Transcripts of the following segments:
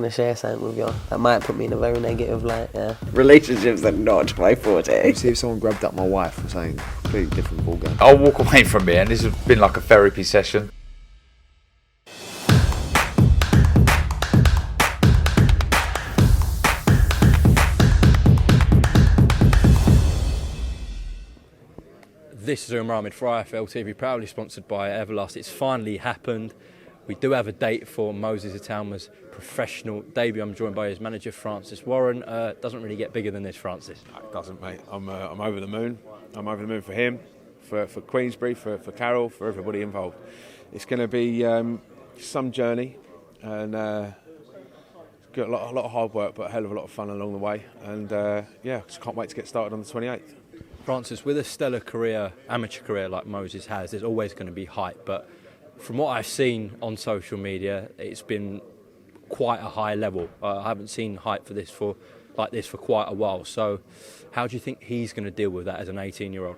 to share something with you. That might put me in a very negative light, yeah. Relationships are not my forte. See if someone grabbed up my wife or something, completely different ballgame. I'll walk away from here, and this has been like a therapy session. This is Umar Ahmed for IFL TV, proudly sponsored by Everlast. It's finally happened. We do have a date for Moses Itauma's professional debut. I'm joined by his manager, Francis Warren. Doesn't really get bigger than this, Francis. It doesn't, mate. I'm over the moon. I'm over the moon for him, for Queensbury, for Carroll, for everybody involved. It's going to be some journey, and got a lot of hard work, but a hell of a lot of fun along the way. And just can't wait to get started on the 28th. Francis, with a stellar career, amateur career like Moses has, there's always going to be hype. But from what I've seen on social media, it's been quite a high level. I haven't seen hype like this for quite a while. So how do you think he's going to deal with that as an 18-year-old?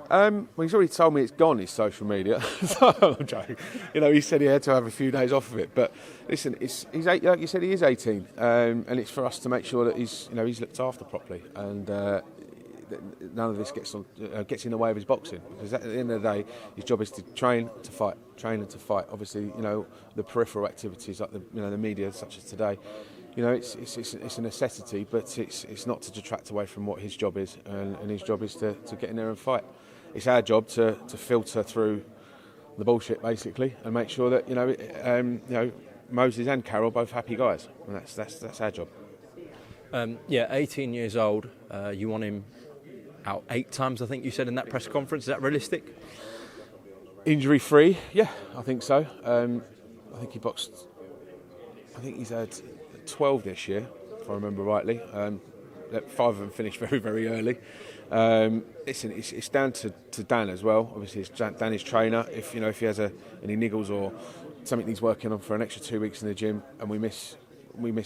Well, he's already told me it's gone, his social media. So I'm joking. He said he had to have a few days off of it. But listen, he's like you said, he is 18, and it's for us to make sure that he's looked after properly, and none of this gets in the way of his boxing. Because at the end of the day, his job is to train and to fight. Obviously, the peripheral activities like the media, such as today. It's a necessity, but it's not to detract away from what his job is, and his job is to get in there and fight. It's our job to filter through the bullshit basically and make sure that Moses and Carroll both happy guys, and that's our job. 18 years old. You want him out 8 times, I think you said in that press conference. Is that realistic? Injury free, yeah, I think so. I think he boxed. I think he's had 12 this year, if I remember rightly. 5 of them finished very, very early. Listen, it's down to Dan as well. Obviously, it's Dan, his trainer. If he has any niggles or something he's working on for an extra 2 weeks in the gym, and we miss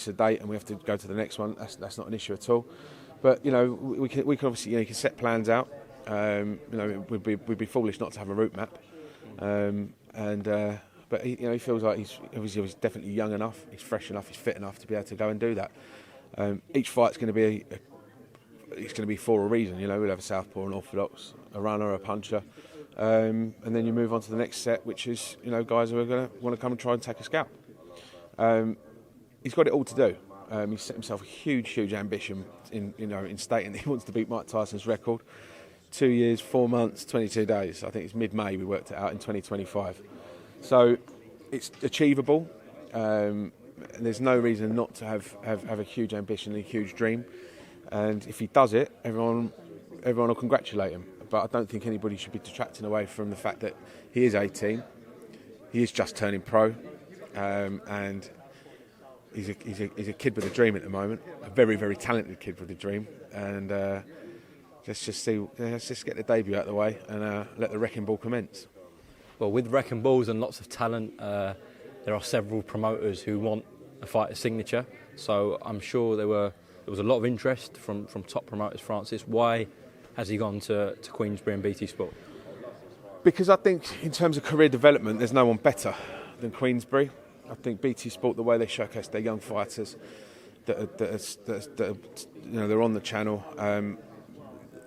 a date and we have to go to the next one, that's not an issue at all. But we can obviously you can set plans out. We'd be foolish not to have a route map. But he feels like he's definitely young enough, he's fresh enough, he's fit enough to be able to go and do that. Each fight's going to be for a reason. We'll have a southpaw, an orthodox, a runner, a puncher, and then you move on to the next set, which is guys who are going to want to come and try and take a scalp. He's got it all to do. He's set himself a huge ambition in stating that he wants to beat Mike Tyson's record. 2 years, 4 months, 22 days. I think it's mid-May we worked it out in 2025. So it's achievable. And there's no reason not to have a huge ambition and a huge dream. And if he does it, everyone will congratulate him. But I don't think anybody should be detracting away from the fact that he is 18. He is just turning pro, and he's a kid with a dream at the moment. A very, very talented kid with a dream. And let's just get the debut out of the way and let the wrecking ball commence. Well, with wrecking balls and lots of talent, there are several promoters who want a fighter's signature. So I'm sure there was a lot of interest from top promoters. Francis, why has he gone to Queensbury and BT Sport? Because I think in terms of career development, there's no one better than Queensbury. I think BT Sport, the way they showcase their young fighters, that they're on the channel.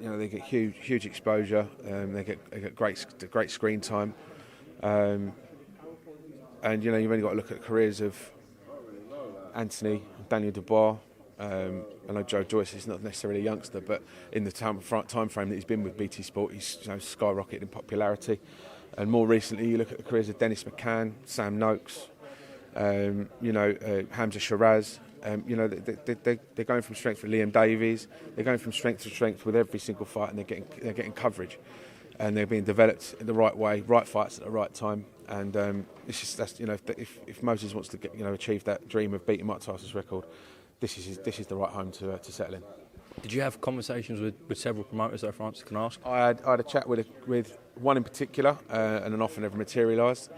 They get huge exposure. They get great screen time. And you've only got to look at the careers of Anthony, Daniel Dubois. I know Joe Joyce is not necessarily a youngster, but in the time frame that he's been with BT Sport, he's skyrocketed in popularity. And more recently, you look at the careers of Dennis McCann, Sam Noakes, Hamza Shiraz. They're going from strength with Liam Davies. They're going from strength to strength with every single fight, and they're getting coverage, and they're being developed in the right way, right fights at the right time. And if Moses wants to achieve that dream of beating Mike Tyson's record, this is the right home to settle in. Did you have conversations with several promoters that Francis can ask? I had a chat with one in particular, and an offer never materialised.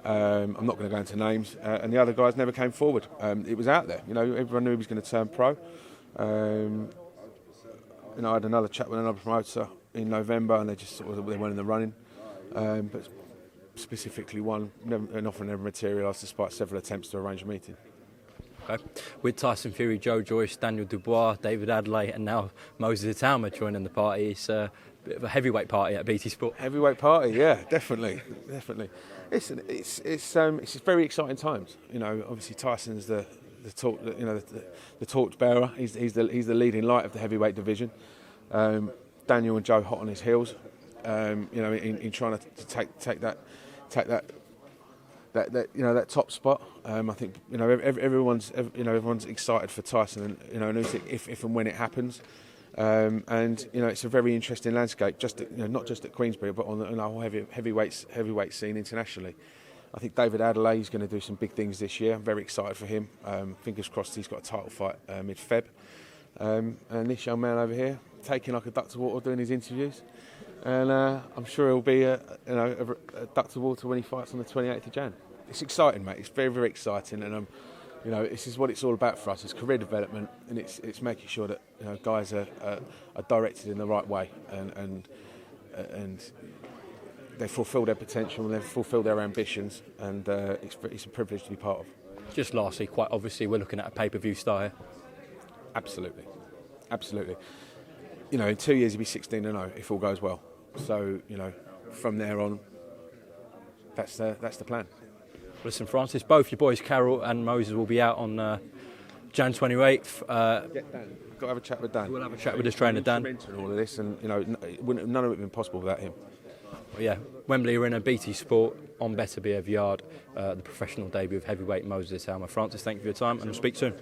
I'm not going to go into names, and the other guys never came forward. It was out there, everyone knew he was going to turn pro. I had another chat with another promoter in November, and they weren't in the running. But specifically an offer never materialised despite several attempts to arrange a meeting. Okay. With Tyson Fury, Joe Joyce, Daniel Dubois, David Adelaide, and now Moses Itauma joining the party, it's a bit of a heavyweight party at BT Sport. Heavyweight party, yeah, definitely. It's very exciting times. You know, obviously Tyson's the torch bearer. He's the leading light of the heavyweight division. Daniel and Joe hot on his heels. In trying to take that top spot. I think everyone's excited for Tyson, and if and when it happens. It's a very interesting landscape, not just at Queensberry, but on the whole heavyweight scene internationally. I think David Adelaide is going to do some big things this year. I'm very excited for him. Fingers crossed he's got a title fight mid-Feb. And this young man over here, taking like a duck to water, doing his interviews. And I'm sure he'll be a duck to water when he fights on the 28th of Jan. It's exciting, mate. It's very, very exciting, and this is what it's all about for us. It's career development, and it's making sure that guys are directed in the right way, and they fulfil their potential and they fulfil their ambitions, and it's a privilege to be part of. Just lastly, quite obviously, we're looking at a pay-per-view star here. Absolutely. In 2 years he'll be 16-0 if all goes well. So from there on, that's the plan. Listen, Francis, both your boys, Carol and Moses, will be out on Jan 28th. Get Dan. Got to have a chat with Dan. We'll have a chat with his trainer, Dan. And all of this, and none of it would have been possible without him. Well, yeah, Wembley Arena, BT Sport, on Better BF Yard, the professional debut of heavyweight Moses Itauma. Francis, thank you for your time, and we'll speak soon.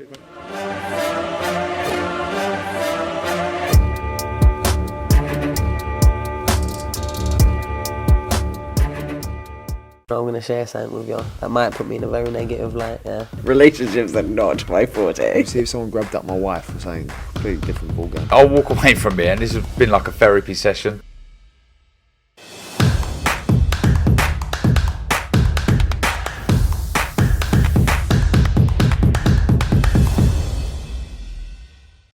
I'm going to share something with you that might put me in a very negative light, yeah. Relationships are not my forte. See if someone grabbed up my wife or something, completely different ballgame. I'll walk away from it, and this has been like a therapy session.